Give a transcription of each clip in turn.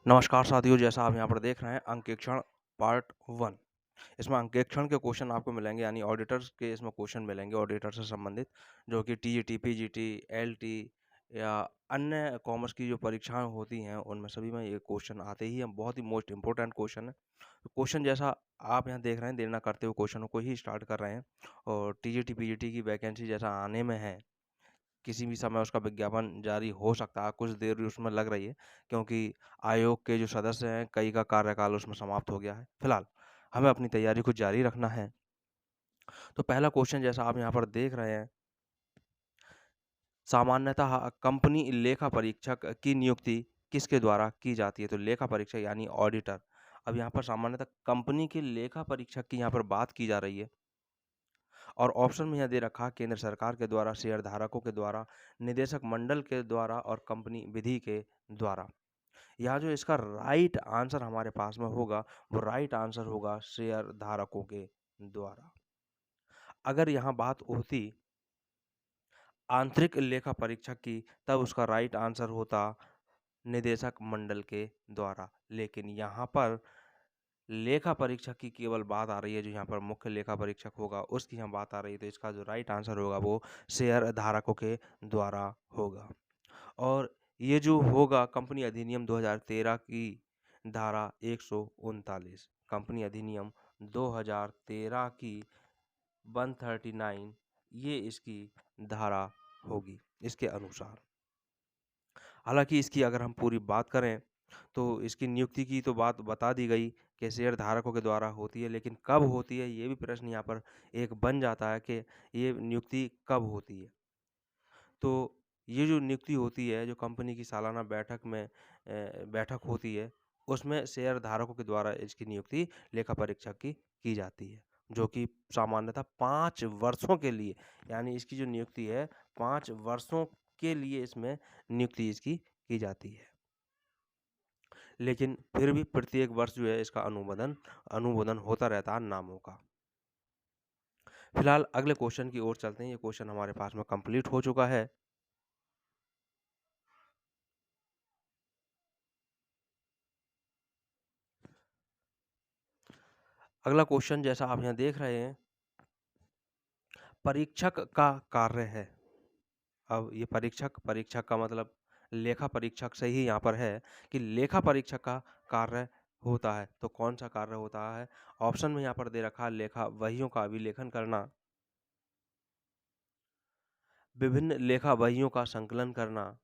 नमस्कार साथियों, जैसा आप यहाँ पर देख रहे हैं अंकेक्षण पार्ट 1। इसमें अंकेक्षण के क्वेश्चन आपको मिलेंगे यानी ऑडिटर्स के इसमें क्वेश्चन मिलेंगे ऑडिटर से संबंधित, जो कि टीजीटी, पीजीटी, एलटी या अन्य कॉमर्स की जो परीक्षाएं होती हैं उनमें सभी में ये क्वेश्चन आते ही हैं। बहुत ही मोस्ट इंपॉर्टेंट क्वेश्चन है। तो क्वेश्चन जैसा आप यहाँ देख रहे हैं, देर ना करते हुए क्वेश्चनों को ही स्टार्ट कर रहे हैं। और टीजीटी, पीजीटी की वैकेंसी जैसा आने में है, किसी भी समय उसका विज्ञापन जारी हो सकता है, कुछ देर भी उसमें लग रही है, क्योंकि आयोग के जो सदस्य हैं, कई का कार्यकाल उसमें समाप्त हो गया है। फिलहाल हमें अपनी तैयारी को जारी रखना है। तो पहला क्वेश्चन जैसा आप यहाँ पर देख रहे हैं, सामान्यतः कंपनी लेखा परीक्षक की नियुक्ति किसके द्वारा की जाती है? तो लेखा परीक्षक यानी ऑडिटर। अब यहाँ पर सामान्यतः कंपनी के लेखा परीक्षक की यहाँ पर बात की जा रही है। और ऑप्शन में यहाँ दे रखा है केंद्र सरकार के द्वारा, शेयर धारकों के द्वारा, निदेशक मंडल के द्वारा और कंपनी विधि के द्वारा। यहाँ जो इसका राइट आंसर हमारे पास में होगा, वो राइट आंसर होगा शेयर धारकों के द्वारा। अगर यहाँ बात होती आंतरिक लेखा परीक्षक की, तब उसका राइट आंसर होता निदेशक मंडल के द्वारा। लेकिन यहाँ पर लेखा परीक्षक की केवल बात आ रही है, जो यहाँ पर मुख्य लेखा परीक्षक होगा उसकी यहाँ बात आ रही है, तो इसका जो राइट आंसर होगा वो शेयर धारकों के द्वारा होगा। और ये जो होगा कंपनी अधिनियम 2013 की धारा 139, कंपनी अधिनियम 2013 की 139, ये इसकी धारा होगी इसके अनुसार। हालांकि इसकी अगर हम पूरी बात करें तो इसकी नियुक्ति की तो बात बता दी गई कि शेयर धारकों के द्वारा होती है, लेकिन कब होती है ये भी प्रश्न यहाँ पर एक बन जाता है कि ये नियुक्ति कब होती है। तो ये जो नियुक्ति होती है, जो कंपनी की सालाना बैठक में बैठक होती है, उसमें शेयर धारकों के द्वारा इसकी नियुक्ति लेखा परीक्षक की जाती है, जो कि सामान्यतः 5 वर्षों के लिए, यानी इसकी जो नियुक्ति है 5 वर्षों के लिए इसमें नियुक्ति इसकी की जाती है। लेकिन फिर भी प्रत्येक वर्ष जो है इसका अनुमोदन होता रहता है नामों का। फिलहाल अगले क्वेश्चन की ओर चलते हैं। ये क्वेश्चन हमारे पास में कंप्लीट हो चुका है। अगला क्वेश्चन जैसा आप यहाँ देख रहे हैं, परीक्षक का कार्य है। अब ये परीक्षक का मतलब लेखा परीक्षक से ही यहाँ पर है कि लेखा परीक्षक का कार्य होता है। तो कौन सा कार्य होता है? ऑप्शन में यहाँ पर दे रखा है लेखा वहियों का अभिलेखन करना, विभिन्न लेखा वहियों का संकलन करना,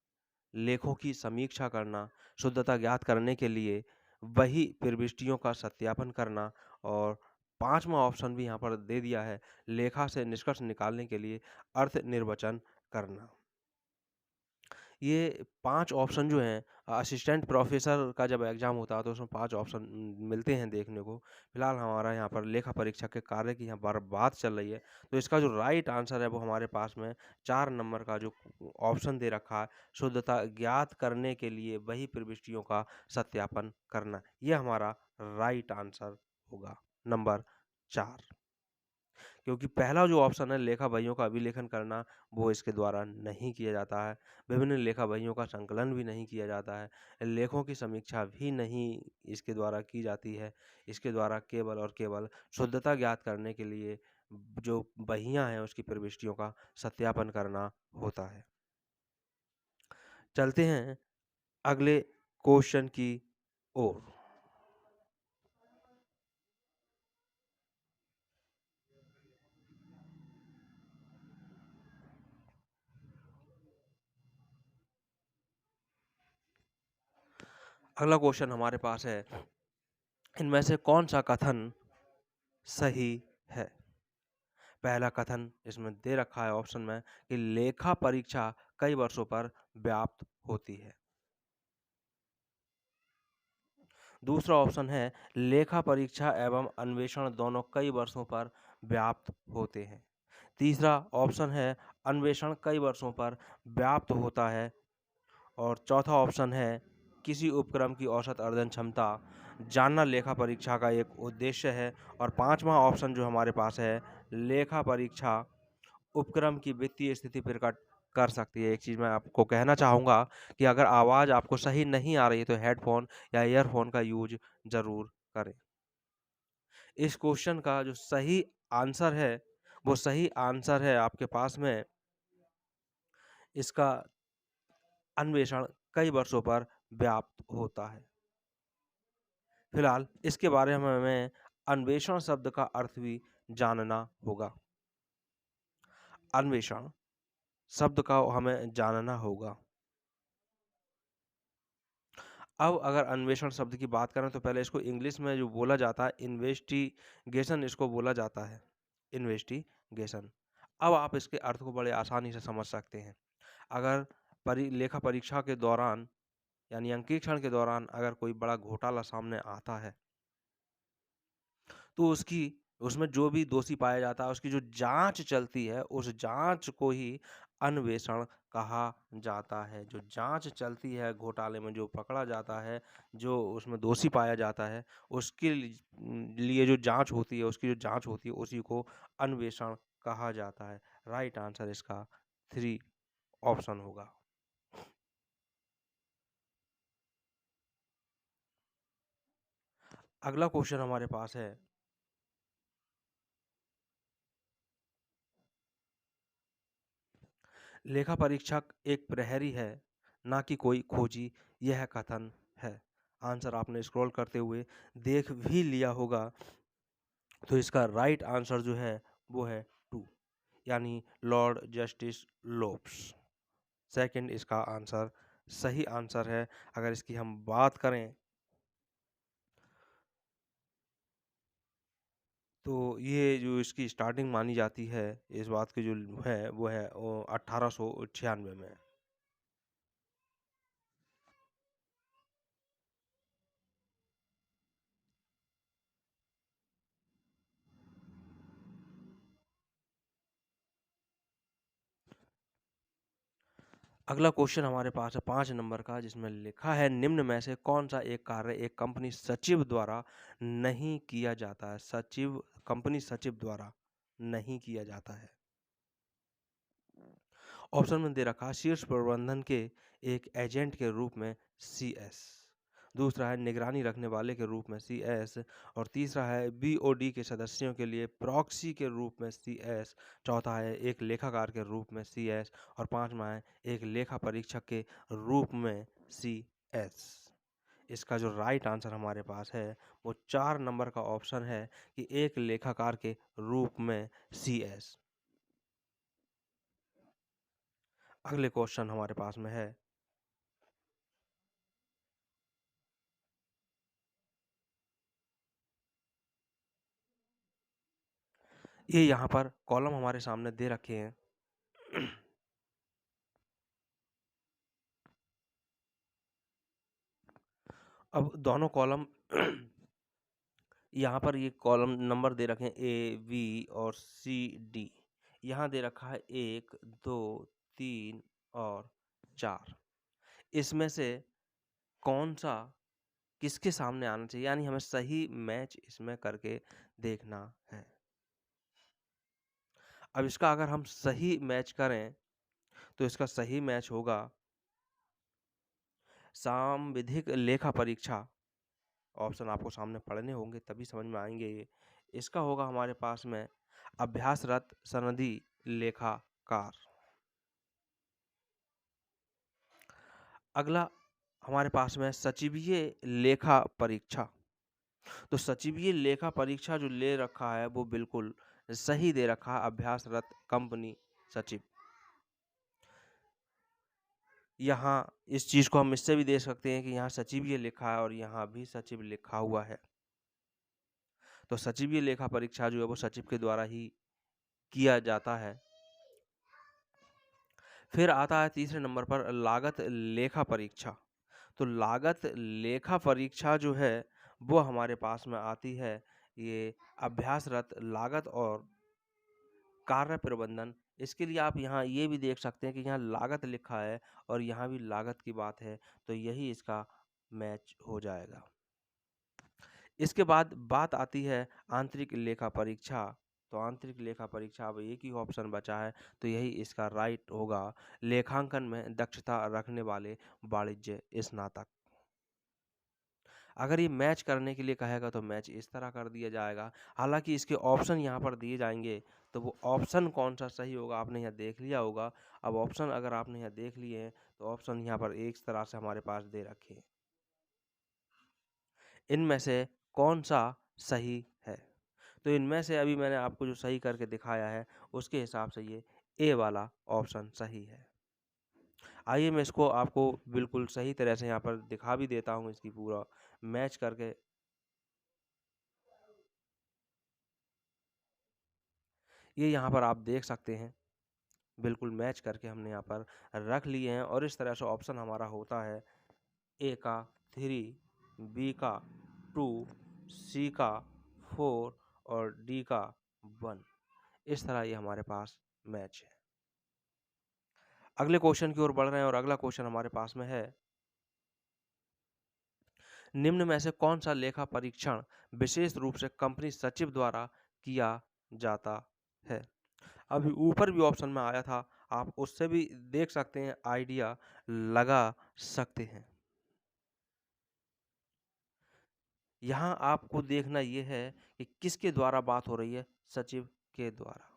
लेखों की समीक्षा करना, शुद्धता ज्ञात करने के लिए वही प्रविष्टियों का सत्यापन करना, और 5वां ऑप्शन भी यहाँ पर दे दिया है, लेखा से निष्कर्ष निकालने के लिए अर्थ निर्वचन करना। ये 5 ऑप्शन जो हैं, असिस्टेंट प्रोफ़ेसर का जब एग्ज़ाम होता है तो उसमें 5 ऑप्शन मिलते हैं देखने को। फिलहाल हमारा यहाँ पर लेखा परीक्षक के कार्य की यहाँ पर बात चल रही है, तो इसका जो राइट आंसर है वो हमारे पास में 4 नंबर का जो ऑप्शन दे रखा है, शुद्धता ज्ञात करने के लिए वही प्रविष्टियों का सत्यापन करना। ये हमारा राइट आंसर होगा, नंबर 4। क्योंकि पहला जो ऑप्शन है लेखा वहियों का अभिलेखन करना, वो इसके द्वारा नहीं किया जाता है। विभिन्न लेखा वहियों का संकलन भी नहीं किया जाता है। लेखों की समीक्षा भी नहीं इसके द्वारा की जाती है। इसके द्वारा केवल और केवल शुद्धता ज्ञात करने के लिए जो वहियाँ हैं उसकी प्रविष्टियों का सत्यापन करना होता है। चलते हैं अगले क्वेश्चन की ओर। अगला क्वेश्चन हमारे पास है, इनमें से कौन सा कथन सही है? पहला कथन इसमें दे रखा है ऑप्शन में कि लेखा परीक्षा कई वर्षों पर व्याप्त होती है। दूसरा ऑप्शन है लेखा परीक्षा एवं अन्वेषण दोनों कई वर्षों पर व्याप्त होते हैं। तीसरा ऑप्शन है अन्वेषण कई वर्षों पर व्याप्त होता है। और चौथा ऑप्शन है किसी उपक्रम की औसत अर्जन क्षमता जानना लेखा परीक्षा का एक उद्देश्य है। और पांचवा ऑप्शन जो हमारे पास है, लेखा परीक्षा उपक्रम की वित्तीय स्थिति प्रकट कर सकती है। एक चीज़ मैं आपको कहना चाहूँगा कि अगर आवाज़ आपको सही नहीं आ रही है तो हेडफ़ोन या ईयरफ़ोन का यूज़ ज़रूर करें। इस क्वेश्चन का जो सही आंसर है, वो सही आंसर है आपके पास में इसका अन्वेषण कई वर्षों पर व्याप्त होता है। फिलहाल इसके बारे में हमें अन्वेषण शब्द का अर्थ भी जानना होगा। अन्वेषण शब्द का हमें जानना होगा। अब अगर अन्वेषण शब्द की बात करें तो पहले इसको इंग्लिश में जो बोला जाता है इन्वेस्टिगेशन इसको बोला जाता है, इन्वेस्टिगेशन। अब आप इसके अर्थ को बड़े आसानी से समझ सकते हैं। अगर लेखा परीक्षा के दौरान यानी अंकेक्षण के दौरान अगर कोई बड़ा घोटाला सामने आता है, तो उसमें जो भी दोषी पाया जाता है उसकी जो जाँच चलती है, उस जाँच को ही अन्वेषण कहा जाता है। जो जाँच चलती है घोटाले में, जो पकड़ा जाता है, जो उसमें दोषी पाया जाता है, उसके लिए जो जाँच होती है, उसकी जो जाँच होती है, उसी को अन्वेषण कहा जाता है। राइट आंसर इसका 3 ऑप्शन होगा। अगला क्वेश्चन हमारे पास है लेखा परीक्षक एक प्रहरी है, ना कि कोई खोजी, यह कथन है। आंसर आपने स्क्रॉल करते हुए देख भी लिया होगा, तो इसका राइट आंसर जो है वो है 2 यानी लॉर्ड जस्टिस लोब्स। सेकंड इसका आंसर सही आंसर है। अगर इसकी हम बात करें तो ये जो इसकी स्टार्टिंग मानी जाती है इस बात की जो है वो है 1896 में। अगला क्वेश्चन हमारे पास है 5 नंबर का जिसमें लिखा है निम्न में से कौन-सा एक कार्य एक कंपनी सचिव द्वारा नहीं किया जाता है? कंपनी सचिव द्वारा नहीं किया जाता है। ऑप्शन में दे रखा है शीर्ष प्रबंधन के एक एजेंट के रूप में सीएस, दूसरा है निगरानी रखने वाले के रूप में सीएस और तीसरा है बीओडी के सदस्यों के लिए प्रॉक्सी के रूप में सीएस, चौथा है एक लेखाकार के रूप में सीएस और पांचवा है एक लेखा परीक्षक के रूप में सीएस। इसका जो राइट आंसर हमारे पास है वो 4 नंबर का ऑप्शन है कि एक लेखाकार के रूप में सीएस। अगले क्वेश्चन हमारे पास में है ये यहाँ पर कॉलम हमारे सामने दे रखे हैं। अब दोनों कॉलम यहाँ पर ये कॉलम नंबर दे रखे हैं ए, बी और सी, डी। यहाँ दे रखा है 1, 2, 3 और 4। इसमें से कौन-सा किसके सामने आना चाहिए? यानी हमें सही मैच इसमें करके देखना है। अब इसका अगर हम सही मैच करें, तो इसका सही मैच होगा सांविधिक लेखा परीक्षा। ऑप्शन आपको सामने पढ़ने होंगे तभी समझ में आएँगे ये। इसका होगा हमारे पास में अभ्यासरत सनदी लेखाकार। अगला हमारे पास में सचिवीय लेखा परीक्षा। तो सचिवीय लेखा परीक्षा जो ले रखा है वो बिल्कुल सही दे रखा है अभ्यासरत कंपनी सचिव। यहाँ इस चीज़ को हम इससे भी देख सकते हैं कि यहाँ सचिवीय लिखा है और यहाँ भी सचिव लिखा हुआ है। तो सचिवीय लेखा परीक्षा जो है वो सचिव के द्वारा ही किया जाता है। फिर आता है तीसरे नंबर पर लागत लेखा परीक्षा। तो लागत लेखा परीक्षा जो है वो हमारे पास में आती है ये अभ्यासरत लागत और कार्य प्रबंधन। इसके लिए आप यहाँ ये भी देख सकते हैं कि यहाँ लागत लिखा है और यहाँ भी लागत की बात है, तो यही इसका मैच हो जाएगा। इसके बाद बात आती है आंतरिक लेखा परीक्षा। तो आंतरिक लेखा परीक्षा, अब एक ही ऑप्शन बचा है, तो यही इसका राइट होगा, लेखांकन में दक्षता रखने वाले वाणिज्य स्नातक। अगर ये मैच करने के लिए कहेगा तो मैच इस तरह कर दिया जाएगा। हालाँकि इसके ऑप्शन यहाँ पर दिए जाएँगे, तो वो ऑप्शन कौन-सा सही होगा आपने यहाँ देख लिया होगा। अब ऑप्शन अगर आपने यहाँ देख लिए हैं, तो ऑप्शन यहाँ पर इस तरह से हमारे पास दे रखे हैं। इनमें से कौन-सा सही है? तो इनमें से अभी मैंने आपको जो सही करके दिखाया है, उसके हिसाब से ये ए वाला ऑप्शन सही है। आइए मैं इसको आपको बिल्कुल सही तरह से यहाँ पर दिखा भी देता हूँ, इसकी पूरा मैच करके। ये यहाँ पर आप देख सकते हैं, बिल्कुल मैच करके हमने यहाँ पर रख लिए हैं और इस तरह से ऑप्शन हमारा होता है ए का 3, बी का 2, सी का 4 और डी का 1। इस तरह ये हमारे पास मैच है। अगले क्वेश्चन की ओर बढ़ रहे हैं और अगला क्वेश्चन हमारे पास में है, निम्न में से कौन सा लेखा परीक्षण विशेष रूप से कंपनी सचिव द्वारा किया जाता है? अभी ऊपर भी ऑप्शन में आया था, आप उससे भी देख सकते हैं, आइडिया लगा सकते हैं। यहाँ आपको देखना ये है कि किसके द्वारा बात हो रही है, सचिव के द्वारा।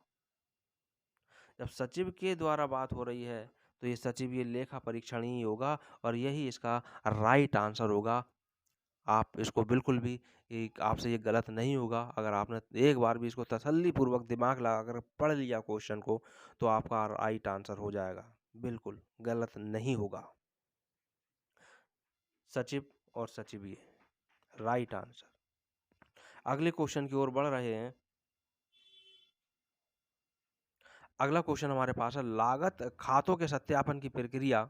जब सचिव के द्वारा बात हो रही है, तो ये सचिव, ये लेखा परीक्षण ही होगा और यही इसका राइट आंसर होगा। आप इसको बिल्कुल भी, आपसे ये गलत नहीं होगा। अगर आपने एक बार भी इसको तसल्लीपूर्वक दिमाग लगाकर पढ़ लिया क्वेश्चन को, तो आपका राइट आंसर हो जाएगा, बिल्कुल गलत नहीं होगा। सचिव और सचिवीय, राइट आंसर। अगले क्वेश्चन की ओर बढ़ रहे हैं। अगला क्वेश्चन हमारे पास है, लागत खातों के सत्यापन की प्रक्रिया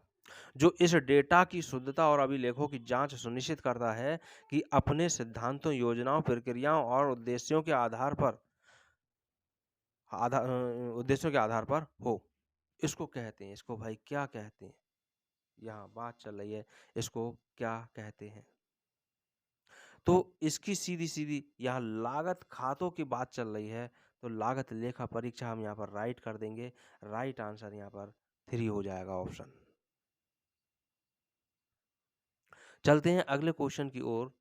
जो इस डेटा की शुद्धता और अभिलेखों की जांच सुनिश्चित करता है कि अपने सिद्धांतों, योजनाओं, प्रक्रियाओं और उद्देश्यों के आधार पर हो। इसको कहते हैं, इसको भाई क्या कहते हैं? यहाँ बात चल रही है, इसको क्या कहते हैं? तो इसकी सीधी-सीधी यहाँ लागत खातों की बात चल रही है, तो लागत लेखा परीक्षा हम यहाँ पर राइट कर देंगे। राइट आंसर यहाँ पर 3 हो जाएगा ऑप्शन। चलते हैं अगले क्वेश्चन की ओर।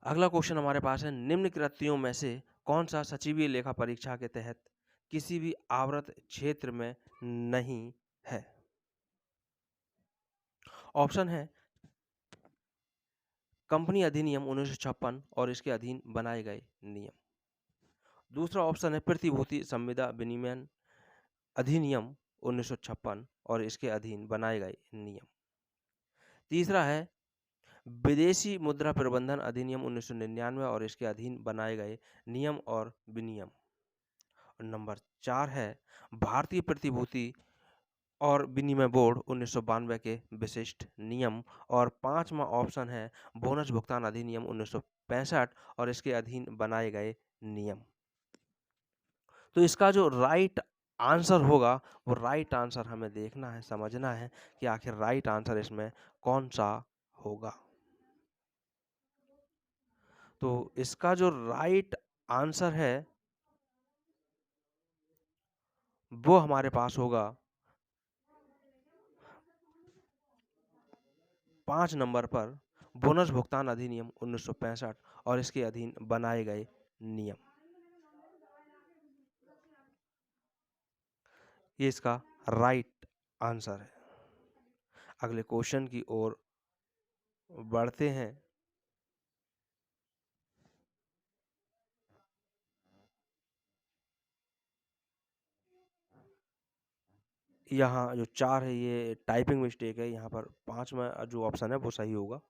अगला क्वेश्चन हमारे पास है, निम्न कृतियों में से कौन सा सचिवीय लेखा परीक्षा के तहत किसी भी आवृत क्षेत्र में नहीं है? ऑप्शन है कंपनी अधिनियम 1956 और इसके अधीन बनाए गए नियम। दूसरा ऑप्शन है प्रतिभूति संविदा विनिमय अधिनियम 1956 और इसके अधीन बनाए गए नियम। तीसरा है विदेशी मुद्रा प्रबंधन अधिनियम 1999 और इसके अधीन बनाए गए नियम और विनियम। और नंबर 4 है भारतीय प्रतिभूति और विनिमय बोर्ड 1992 के विशिष्ट नियम। और 5वां ऑप्शन है बोनस भुगतान अधिनियम 1965 और इसके अधीन बनाए गए नियम। तो इसका जो राइट आंसर होगा, वो राइट आंसर हमें देखना है, समझना है कि आखिर राइट आंसर इसमें कौन सा होगा। तो इसका जो राइट आंसर है, वो हमारे पास होगा 5 नंबर पर बोनस भुगतान अधिनियम 1965 और इसके अधीन बनाए गए नियम। ये इसका राइट आंसर है। अगले क्वेश्चन की ओर बढ़ते हैं। यहाँ जो 4 है, ये टाइपिंग मिस्टेक है। यहाँ पर 5वां जो ऑप्शन है वो सही होगा।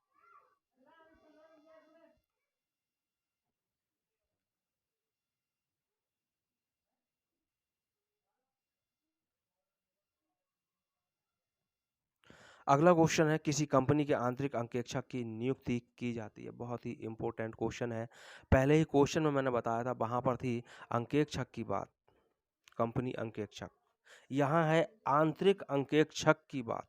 अगला क्वेश्चन है, किसी कंपनी के आंतरिक अंकेक्षक की नियुक्ति की जाती है। बहुत ही इम्पोर्टेंट क्वेश्चन है। पहले ही क्वेश्चन में मैंने बताया था, वहाँ पर थी अंकेक्षक की बात, कंपनी अंकेक्षक। यहाँ है आंतरिक अंकेक्षक की बात।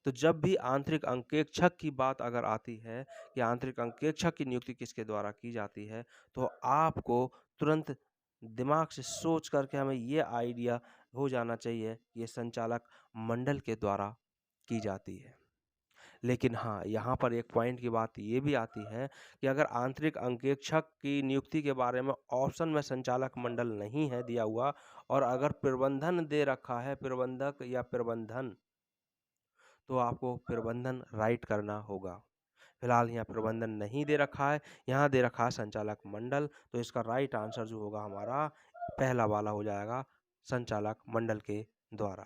तो जब भी आंतरिक अंकेक्षक की बात अगर आती है कि आंतरिक अंकेक्षक की नियुक्ति किसके द्वारा की जाती है, तो आपको तुरंत दिमाग से सोच करके हमें ये आइडिया हो जाना चाहिए कि ये संचालक मंडल के द्वारा की जाती है। लेकिन हाँ, यहाँ पर एक पॉइंट की बात ये भी आती है कि अगर आंतरिक अंकेक्षक की नियुक्ति के बारे में ऑप्शन में संचालक मंडल नहीं है दिया हुआ और अगर प्रबंधन दे रखा है, प्रबंधक या प्रबंधन, तो आपको प्रबंधन राइट करना होगा। फिलहाल यहाँ प्रबंधन नहीं दे रखा है, यहाँ दे रखा है संचालक मंडल, तो इसका राइट आंसर जो होगा हमारा पहला वाला हो जाएगा, संचालक मंडल के द्वारा।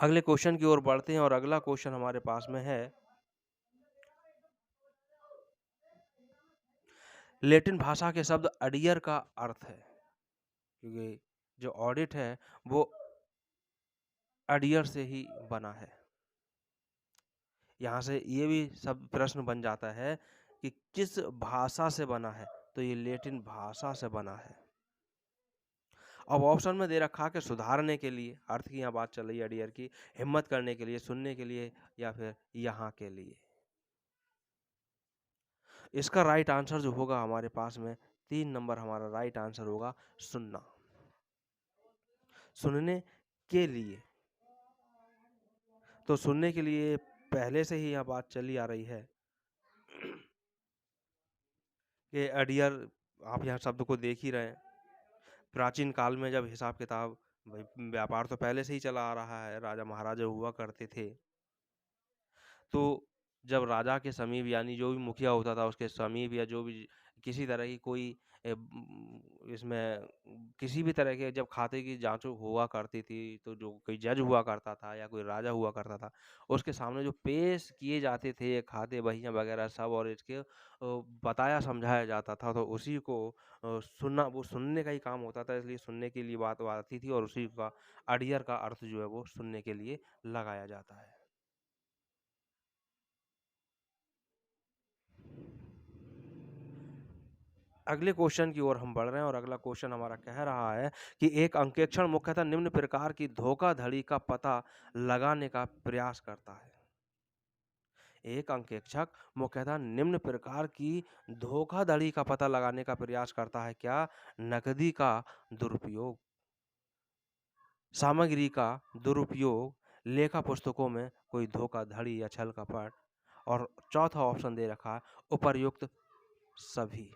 अगले क्वेश्चन की ओर बढ़ते हैं और अगला क्वेश्चन हमारे पास में है, लैटिन भाषा के शब्द अडियर का अर्थ है, क्योंकि जो ऑडिट है वो अडियर से ही बना है। यहाँ से ये भी सब प्रश्न बन जाता है कि किस भाषा से बना है, तो ये लैटिन भाषा से बना है। अब ऑप्शन में दे रखा है कि सुधारने के लिए, अर्थ की यहाँ बात चल रही है अडियर की, हिम्मत करने के लिए, सुनने के लिए या फिर यहाँ के लिए। इसका राइट आंसर जो होगा हमारे पास में 3 नंबर हमारा राइट आंसर होगा सुनना, सुनने के लिए। तो सुनने के लिए पहले से ही यह बात चली आ रही है कि अडियर, आप यहाँ शब्द को देख ही रहे हैं। प्राचीन काल में जब हिसाब किताब, व्यापार तो पहले से ही चला आ रहा है, राजा महाराजा हुआ करते थे, तो जब राजा के समीप यानी जो भी मुखिया होता था उसके समीप या जो भी किसी तरह की कोई इसमें किसी भी तरह के जब खाते की जांच हुआ करती थी, तो जो कोई जज हुआ करता था या कोई राजा हुआ करता था, उसके सामने जो पेश किए जाते थे ये खाते बहियां वगैरह सब, और इसके बताया समझाया जाता था, तो उसी को सुनना, वो सुनने का ही काम होता था, इसलिए सुनने के लिए बात आती थी और उसी का अडियर का अर्थ जो है वो सुनने के लिए लगाया जाता है। अगले क्वेश्चन की ओर हम बढ़ रहे हैं और अगला क्वेश्चन हमारा कह रहा है कि एक अंकेक्षण मुख्यतः निम्न प्रकार की धोखाधड़ी का पता लगाने का प्रयास करता है। एक अंकेक्षक मुख्यतः निम्न प्रकार की धोखाधड़ी का पता लगाने का प्रयास करता है। क्या? नकदी का दुरुपयोग, सामग्री का दुरुपयोग, लेखा पुस्तकों में कोई धोखाधड़ी या छल कपट, और चौथा ऑप्शन दे रखा है उपर्युक्त सभी।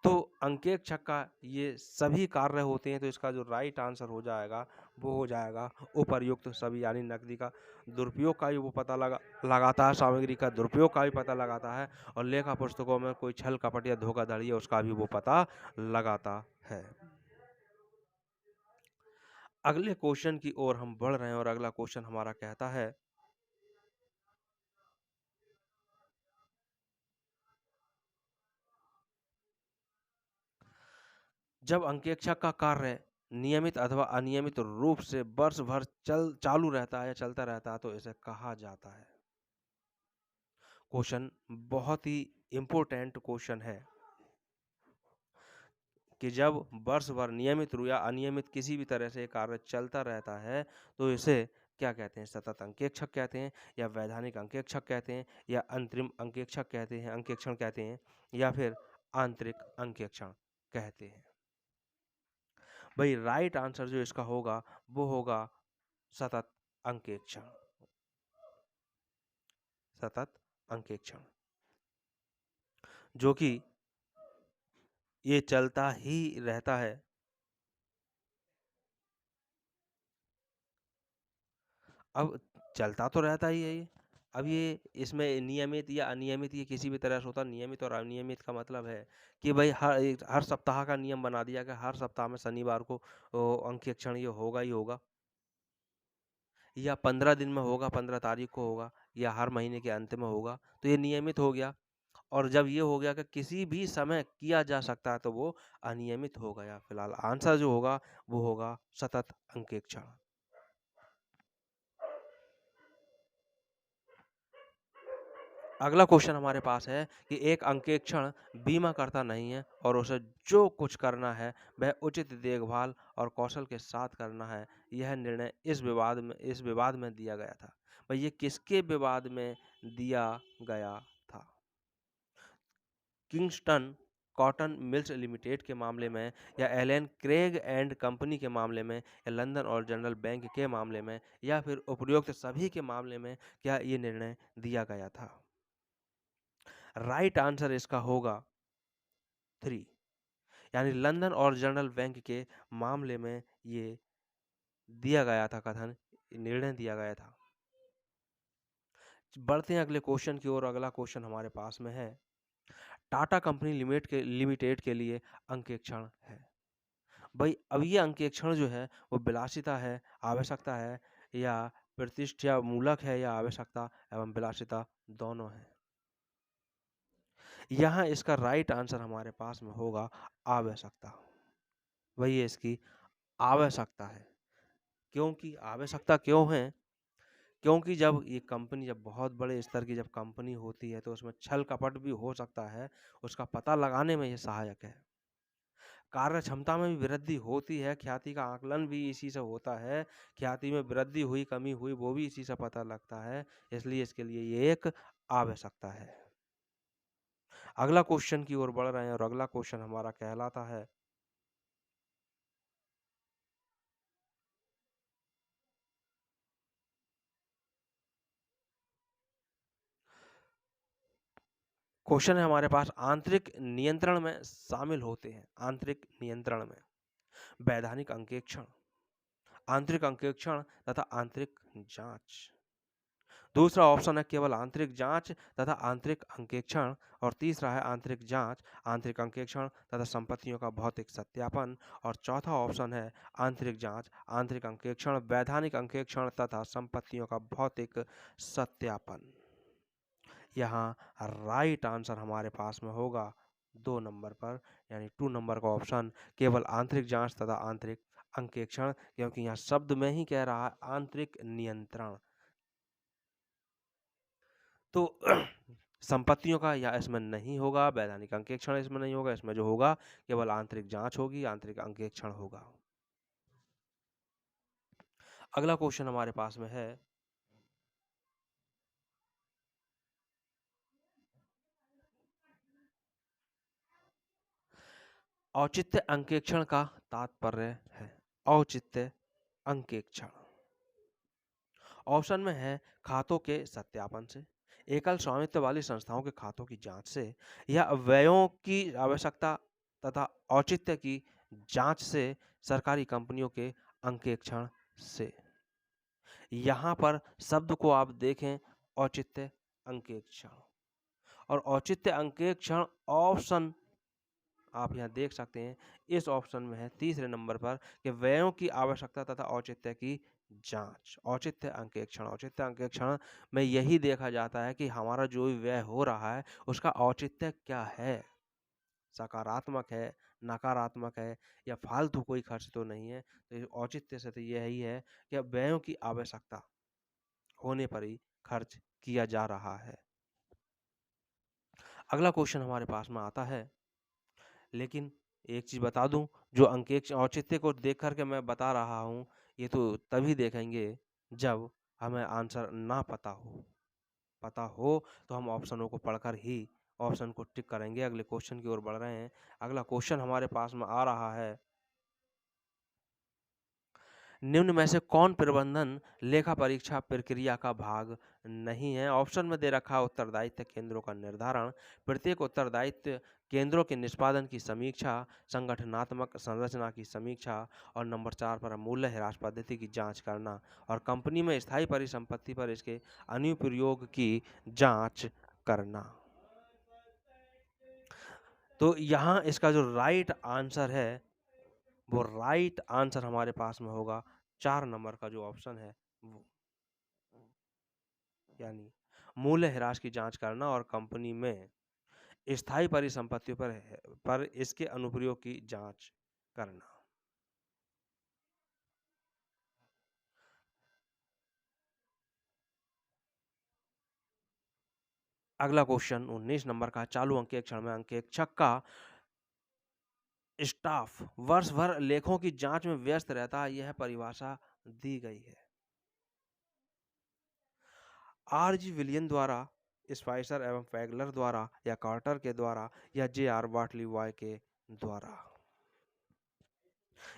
तो अंकेक्षक का ये सभी कार्य होते हैं, तो इसका जो राइट आंसर हो जाएगा वो हो जाएगा उपर्युक्त सभी, यानी नकदी का दुरुपयोग का भी वो पता लगाता है, सामग्री का दुरुपयोग का भी पता लगाता है, और लेखा पुस्तकों में कोई छल कपट या धोखाधड़ी है उसका भी वो पता लगाता है। अगले क्वेश्चन की ओर हम बढ़ रहे हैं और अगला क्वेश्चन हमारा कहता है, जब अंकेक्षक का कार्य नियमित अथवा अनियमित रूप से वर्ष भर चालू रहता है या चलता रहता है, तो इसे कहा जाता है। क्वेश्चन बहुत ही इम्पोर्टेंट क्वेश्चन है कि जब वर्ष भर नियमित या अनियमित किसी भी तरह से कार्य चलता रहता है, तो इसे क्या कहते हैं? सतत अंकेक्षक कहते हैं, या वैधानिक अंकेक्षक कहते हैं, या अंतरिम अंकेक्षक कहते हैं, अंकेक्षण कहते हैं, या फिर आंतरिक अंकेक्षण कहते हैं। भाई राइट आंसर जो इसका होगा वो होगा सतत अंकेक्षण, सतत अंकेक्षण, जो कि ये चलता ही रहता है। अब चलता तो रहता ही है ये। अब ये इसमें नियमित या अनियमित ये किसी भी तरह से होता है। नियमित और अनियमित का मतलब है कि भाई हर सप्ताह का नियम बना दिया कि हर सप्ताह में शनिवार को अंकेक्षण ये होगा ही होगा, या 15 दिन में होगा, 15 तारीख को होगा, या हर महीने के अंत में होगा, तो ये नियमित हो गया। और जब ये हो गया कि किसी भी समय किया जा सकता है, तो वो अनियमित हो गया। फिलहाल आंसर जो होगा वो होगा सतत अंकेक्षण। अगला क्वेश्चन हमारे पास है कि एक अंकेक्षण बीमा करता नहीं है और उसे जो कुछ करना है वह उचित देखभाल और कौशल के साथ करना है। यह निर्णय इस विवाद में दिया गया था। भाई ये किसके विवाद में दिया गया था? किंगस्टन कॉटन मिल्स लिमिटेड के मामले में, या एलन क्रेग एंड कंपनी के मामले में, या लंदन और जनरल बैंक के मामले में, या फिर उपरोक्त सभी के मामले में क्या ये निर्णय दिया गया था? राइट आंसर इसका होगा 3, यानी लंदन और जनरल बैंक के मामले में ये दिया गया था कथन, निर्णय दिया गया था। बढ़ते हैं अगले क्वेश्चन की ओर। अगला क्वेश्चन हमारे पास में है, टाटा कंपनी लिमिटेड के लिए अंकेक्षण है। भाई अब ये अंकेक्षण जो है वो विलासिता है, आवश्यकता है, या प्रतिष्ठा मूलक है, या आवश्यकता एवं विलासिता दोनों है? यहाँ इसका राइट आंसर हमारे पास में होगा आवश्यकता। वही है इसकी आवश्यकता है। क्योंकि आवश्यकता क्यों है? क्योंकि जब बहुत बड़े स्तर की जब कंपनी होती है तो उसमें छल कपट भी हो सकता है, उसका पता लगाने में ये सहायक है। कार्य क्षमता में भी वृद्धि होती है, ख्याति का आकलन भी इसी से होता है, ख्याति में वृद्धि हुई, कमी हुई वो भी इसी से पता लगता है, इसलिए इसके लिए ये एक आवश्यकता है। अगला क्वेश्चन की ओर बढ़ रहे हैं और अगला क्वेश्चन हमारा कहलाता है, क्वेश्चन है हमारे पास, आंतरिक नियंत्रण में शामिल होते हैं, आंतरिक नियंत्रण में वैधानिक अंकेक्षण, आंतरिक अंकेक्षण तथा आंतरिक जांच। दूसरा ऑप्शन है केवल आंतरिक जांच तथा आंतरिक अंकेक्षण, और तीसरा है आंतरिक जांच, आंतरिक अंकेक्षण तथा संपत्तियों का भौतिक सत्यापन, और चौथा ऑप्शन है आंतरिक जांच, आंतरिक अंकेक्षण, वैधानिक अंकेक्षण तथा संपत्तियों का भौतिक सत्यापन। यहाँ राइट आंसर हमारे पास में होगा 2 नंबर पर, यानी 2 नंबर का ऑप्शन, केवल आंतरिक जांच तथा आंतरिक अंकेक्षण, क्योंकि यहाँ शब्द में ही कह रहा है आंतरिक नियंत्रण। तो संपत्तियों का या इसमें नहीं होगा, वैधानिक अंकेक्षण इसमें नहीं होगा, इसमें जो होगा केवल आंतरिक जांच होगी, आंतरिक अंकेक्षण होगा। अगला क्वेश्चन हमारे पास में है, औचित्य अंकेक्षण का तात्पर्य है। औचित्य अंकेक्षण ऑप्शन में है खातों के सत्यापन से, एकल स्वामित्व वाली संस्थाओं के खातों की जांच से, या व्ययों की आवश्यकता तथा औचित्य की जांच से, सरकारी कंपनियों के अंकेक्षण से। यहाँ पर शब्द को आप देखें, औचित्य अंकेक्षण, और औचित्य अंकेक्षण ऑप्शन आप यहाँ देख सकते हैं, इस ऑप्शन में है तीसरे नंबर पर कि व्ययों की आवश्यकता तथा औचित्य की जांच। औचित्य अंकेक्षण में यही देखा जाता है कि हमारा जो भी व्यय हो रहा है उसका औचित्य क्या है, सकारात्मक है, नकारात्मक है, या फालतू कोई खर्च तो नहीं है। तो औचित्य से तो यही है कि व्ययों की आवश्यकता होने पर ही खर्च किया जा रहा है। अगला क्वेश्चन हमारे पास में आता है, लेकिन एक चीज़ बता दूं, जो अंकेक्ष औचित्य को देख कर के मैं बता रहा हूँ, ये तो तभी देखेंगे जब हमें आंसर ना पता हो। पता हो तो हम ऑप्शनों को पढ़कर ही ऑप्शन को टिक करेंगे। अगले क्वेश्चन की ओर बढ़ रहे हैं। अगला क्वेश्चन हमारे पास में आ रहा है, निम्न में से कौन प्रबंधन लेखा परीक्षा प्रक्रिया का भाग नहीं है? ऑप्शन में दे रखा है उत्तरदायित्व केंद्रों का निर्धारण, प्रत्येक उत्तरदायित्व केंद्रों के निष्पादन की समीक्षा, संगठनात्मक संरचना की समीक्षा, और नंबर 4 पर मूल्य ह्रास पद्धति की जांच करना, और कंपनी में स्थायी परिसंपत्ति पर इसके अनुप्रयोग की जांच करना। तो यहाँ इसका जो राइट आंसर है वो राइट आंसर हमारे पास में होगा 4 नंबर का जो ऑप्शन है वो, यानी मूल्यह्रास की जांच करना और कंपनी में स्थायी परिसंपत्तियों पर इसके अनुप्रयोग की जांच करना। अगला क्वेश्चन 19 नंबर का, चालू अंकेक्षण में अंकेक्षक का स्टाफ वर्ष भर लेखों की जांच में व्यस्त रहता है, यह परिभाषा दी गई है। आर.जी. विलियम द्वारा, स्पाइसर एवं पैगलर द्वारा, या कार्टर के द्वारा, या जे.आर. बार्टली वाय के द्वारा।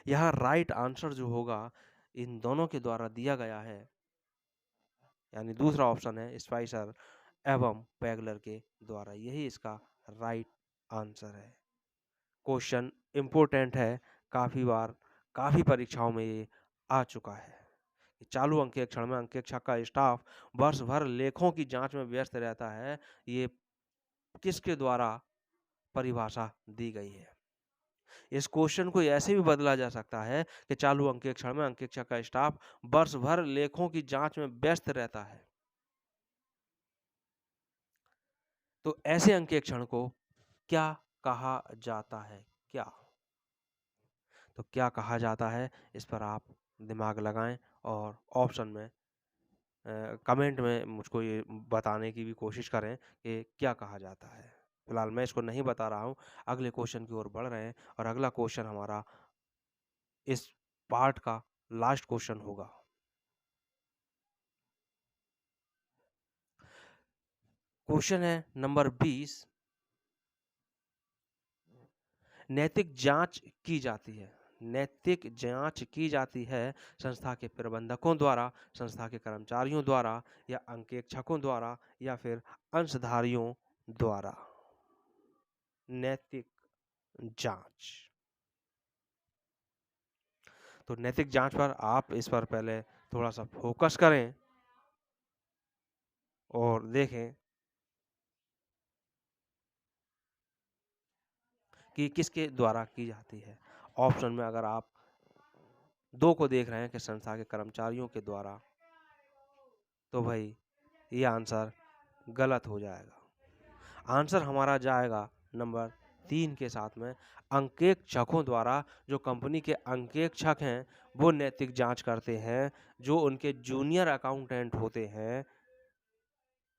यह राइट आंसर जो होगा इन दोनों के द्वारा दिया गया है, यानी दूसरा ऑप्शन है स्पाइसर एवं पैगलर के द्वारा, यही इसका राइट आंसर है। क्वेश्चन इंपॉर्टेंट है, काफी बार काफी परीक्षाओं में ये आ चुका है। चालू अंकेक्षण में अंकेक्षक का स्टाफ वर्ष भर लेखों की जांच में व्यस्त रहता है, ये किसके द्वारा परिभाषा दी गई है। इस क्वेश्चन को ऐसे भी बदला जा सकता है कि चालू अंकेक्षण में अंकेक्षक का स्टाफ वर्ष भर लेखों की जांच में व्यस्त रहता है। तो ऐसे अंकेक्षण को क्या कहा जाता है? क्या तो क्या कहा जाता है, इस पर आप दिमाग लगाएं और ऑप्शन में कमेंट में मुझको ये बताने की भी कोशिश करें कि क्या कहा जाता है। फिलहाल मैं इसको नहीं बता रहा हूँ, अगले क्वेश्चन की ओर बढ़ रहे हैं और अगला क्वेश्चन हमारा इस पार्ट का लास्ट क्वेश्चन होगा। क्वेश्चन है नंबर 20। नैतिक जांच की जाती है। नैतिक जांच की जाती है संस्था के प्रबंधकों द्वारा, संस्था के कर्मचारियों द्वारा, या अंकेक्षकों द्वारा, या फिर अंशधारियों द्वारा। नैतिक जांच। तो नैतिक जांच पर आप इस पर पहले थोड़ा सा फोकस करें और देखें कि किसके द्वारा की जाती है। ऑप्शन में अगर आप 2 को देख रहे हैं कि संस्था के कर्मचारियों के द्वारा, तो भाई ये आंसर गलत हो जाएगा। आंसर हमारा जाएगा नंबर 3 के साथ में, अंकेक्षकों द्वारा। जो कंपनी के अंकेक्षक हैं वो नैतिक जांच करते हैं। जो उनके जूनियर अकाउंटेंट होते हैं,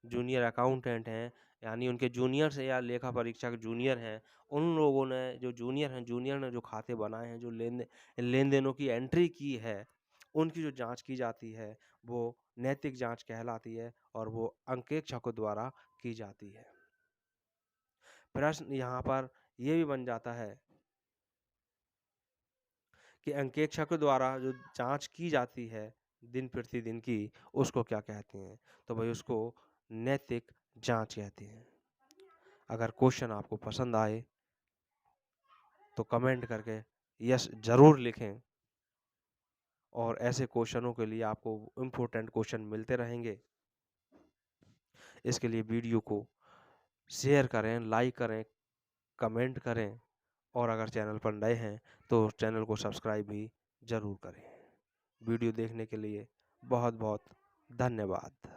जूनियर अकाउंटेंट हैं, यानी उनके जूनियर से या लेखा परीक्षक जूनियर हैं, उन लोगों ने जो जूनियर ने जो खाते बनाए हैं, जो लेन देनों की एंट्री की है, उनकी जो जांच की जाती है वो नैतिक जांच कहलाती है और वो अंकेक्षकों द्वारा की जाती है। प्रश्न यहाँ पर ये भी बन जाता है कि अंकेक्षकों द्वारा जो जांच की जाती है दिन प्रतिदिन की, उसको क्या कहते हैं? तो भाई उसको नैतिक जांच कहते हैं। अगर क्वेश्चन आपको पसंद आए तो कमेंट करके यस जरूर लिखें और ऐसे क्वेश्चनों के लिए आपको इम्पोर्टेंट क्वेश्चन मिलते रहेंगे। इसके लिए वीडियो को शेयर करें, लाइक करें, कमेंट करें और अगर चैनल पर नए हैं तो चैनल को सब्सक्राइब भी जरूर करें। वीडियो देखने के लिए बहुत बहुत धन्यवाद।